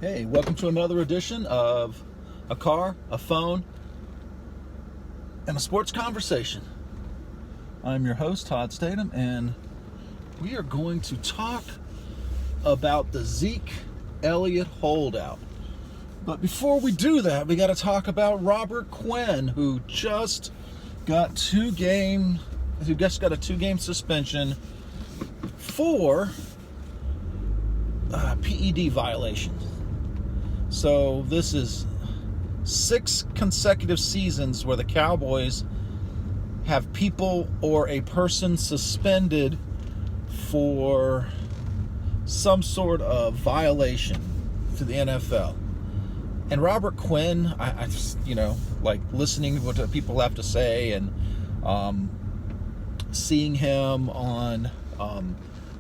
Hey, welcome to another edition of A Car, a Phone, and a Sports Conversation. I'm your host, Todd Statham, and we are going to talk about the Zeke Elliott holdout. But before we do that, we got to talk about Robert Quinn, who just got a 2-game suspension for PED violation. So this is 6 consecutive seasons where the Cowboys have people or a person suspended for some sort of violation to the NFL. And Robert Quinn, I just, like listening to what people have to say and seeing him on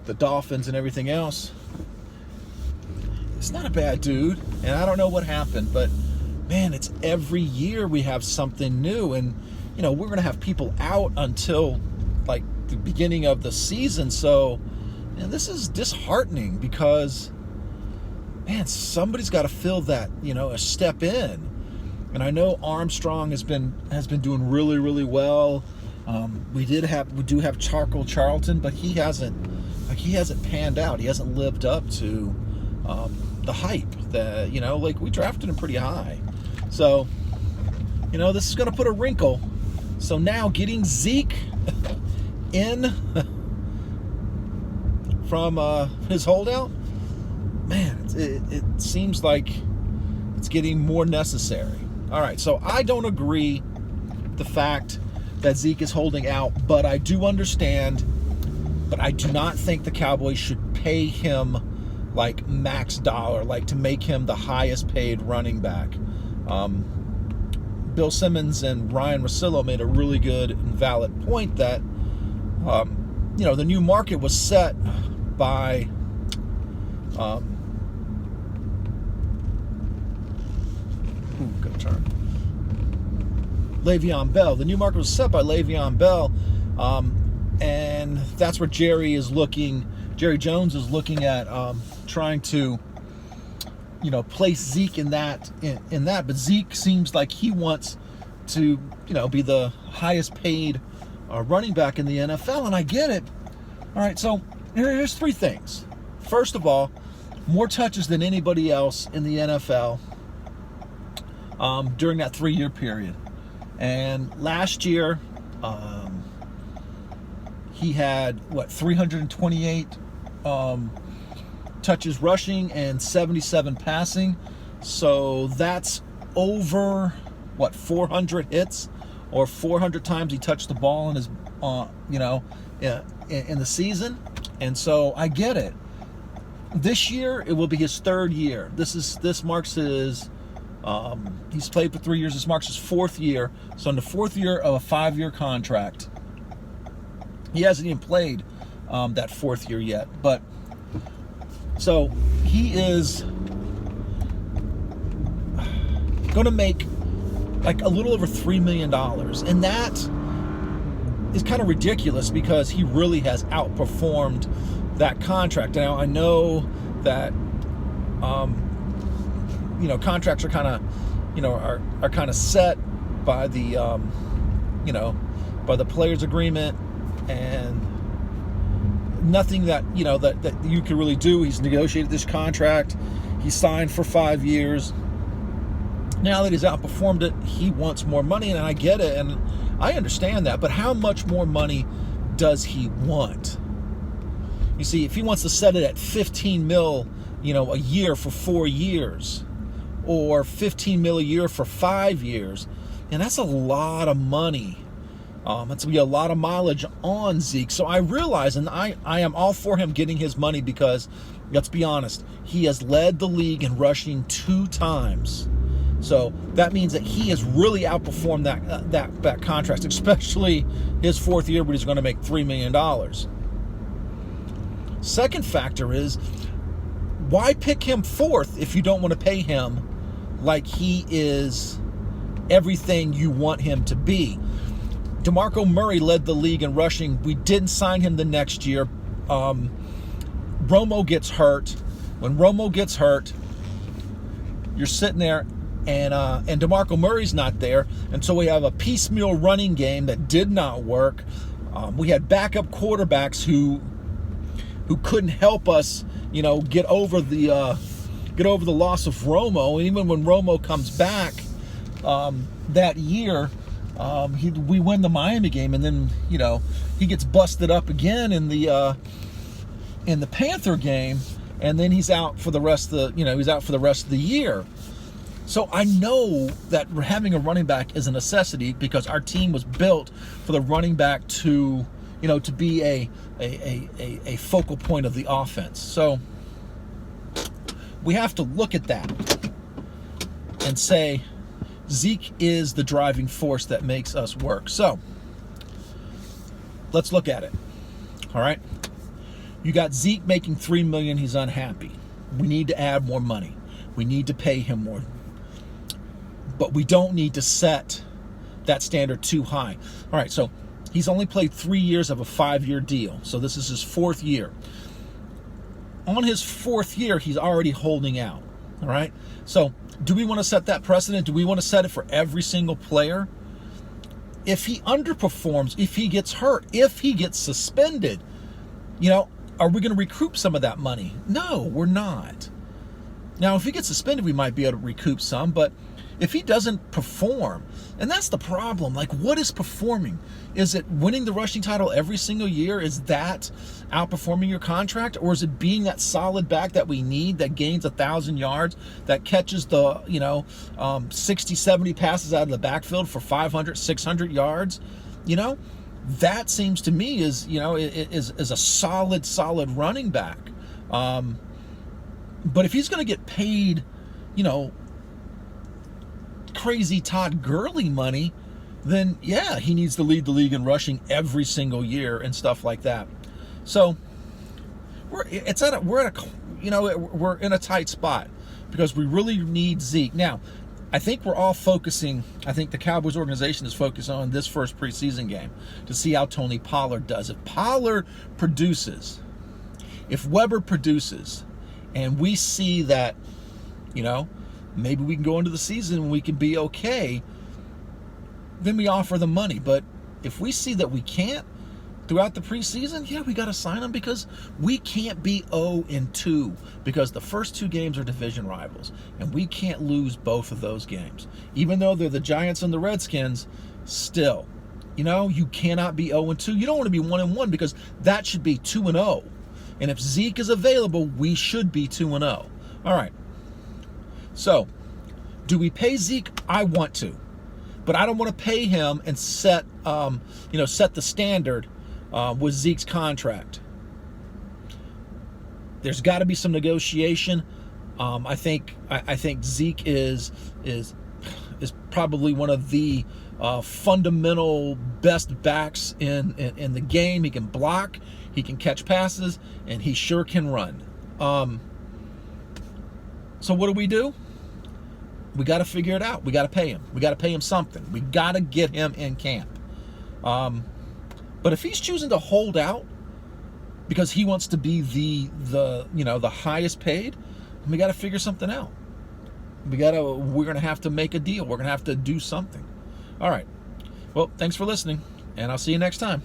the Dolphins and everything else, it's not a bad dude. And I don't know what happened, but man, it's every year we have something new. And, we're going to have people out until like the beginning of the season. So, this is disheartening because, man, somebody's got to fill that, a step in. And I know Armstrong has been doing really, really well. We do have Charcoal Charlton, but he hasn't panned out. He hasn't lived up to the hype that, we drafted him pretty high. So, this is going to put a wrinkle. So now getting Zeke in from his holdout, man, it seems like it's getting more necessary. All right, so I don't agree with the fact that Zeke is holding out, but I do understand, but I do not think the Cowboys should pay him like max dollar, like to make him the highest paid running back. Bill Simmons and Ryan Russillo made a really good and valid point that, the new market was set by Le'Veon Bell. The new market was set by Le'Veon Bell, and that's where Jerry Jones is looking at trying to, place Zeke in that. But Zeke seems like he wants to, be the highest paid running back in the NFL, and I get it. All right, so here's 3 things. First of all, more touches than anybody else in the NFL during that 3-year period. And last year, he had 328 touches rushing and 77 passing. So that's over 400 hits, or 400 times he touched the ball in his in the season. And so I get it. This year it will be his 3rd year. This marks his he's played for 3 years. This marks his 4th year. So in the 4th year of a 5-year contract. He hasn't even played that 4th year yet. But so he is going to make like a little over $3 million. And that is kind of ridiculous because he really has outperformed that contract. Now, I know that contracts are kind of, are kind of set by the, by the players' agreement, and nothing that, that you can really do. He's negotiated this contract. He signed for 5 years. Now that he's outperformed it, he wants more money, and I get it, and I understand that. But how much more money does he want? You see, if he wants to set it at $15 million, a year for 4 years, or $15 million a year for 5 years, and that's a lot of money. That's going to be a lot of mileage on Zeke. So I realize, and I am all for him getting his money because, let's be honest, he has led the league in rushing 2 times. So that means that he has really outperformed that contract, especially his 4th year, where he's going to make $3 million. Second factor is, why pick him 4th if you don't want to pay him like he is everything you want him to be? DeMarco Murray led the league in rushing. We didn't sign him the next year. Romo gets hurt. When Romo gets hurt, you're sitting there, and DeMarco Murray's not there, and so we have a piecemeal running game that did not work. We had backup quarterbacks who couldn't help us, get over the loss of Romo. Even when Romo comes back that year, we win the Miami game, and then he gets busted up again in the Panther game, and then he's out for the rest of the year. So I know that having a running back is a necessity, because our team was built for the running back to be a focal point of the offense. So we have to look at that and say Zeke is the driving force that makes us work. So let's look at it. All right. You got Zeke making $3 million. He's unhappy. We need to add more money. We need to pay him more. But we don't need to set that standard too high. All right, so he's only played 3 years of a 5-year deal. So this is his 4th year. On his 4th year, he's already holding out. All right? So do we want to set that precedent? Do we want to set it for every single player? If he underperforms, if he gets hurt, if he gets suspended, are we going to recoup some of that money? No, we're not. Now, if he gets suspended, we might be able to recoup some, but if he doesn't perform, and that's the problem, like, what is performing? Is it winning the rushing title every single year? Is that outperforming your contract? Or is it being that solid back that we need, that gains 1,000 yards, that catches the, 60, 70 passes out of the backfield for 500, 600 yards? That seems to me is a solid running back. But if he's going to get paid, crazy Todd Gurley money, then yeah, he needs to lead the league in rushing every single year and stuff like that. So we're in a tight spot because we really need Zeke. Now, I think we're all focusing. I think the Cowboys organization is focused on this first preseason game to see how Tony Pollard does. If Pollard produces, if Weber produces, and we see that, maybe we can go into the season and we can be okay, then we offer the money. But if we see that we can't throughout the preseason, yeah, we got to sign him, because we can't be 0-2, because the first 2 games are division rivals, and we can't lose both of those games. Even though they're the Giants and the Redskins, still, you cannot be 0-2. You don't want to be 1-1, because that should be 2-0. And if Zeke is available, we should be 2-0. All right. So, do we pay Zeke? I want to, but I don't want to pay him and set the standard with Zeke's contract. There's got to be some negotiation. I think Zeke is probably one of the fundamental best backs in the game. He can block, he can catch passes, and he sure can run. So what do? We got to figure it out. We got to pay him. We got to pay him something. We got to get him in camp. But if he's choosing to hold out because he wants to be the highest paid, we got to figure something out. We're going to have to make a deal. We're going to have to do something. All right. Well, thanks for listening, and I'll see you next time.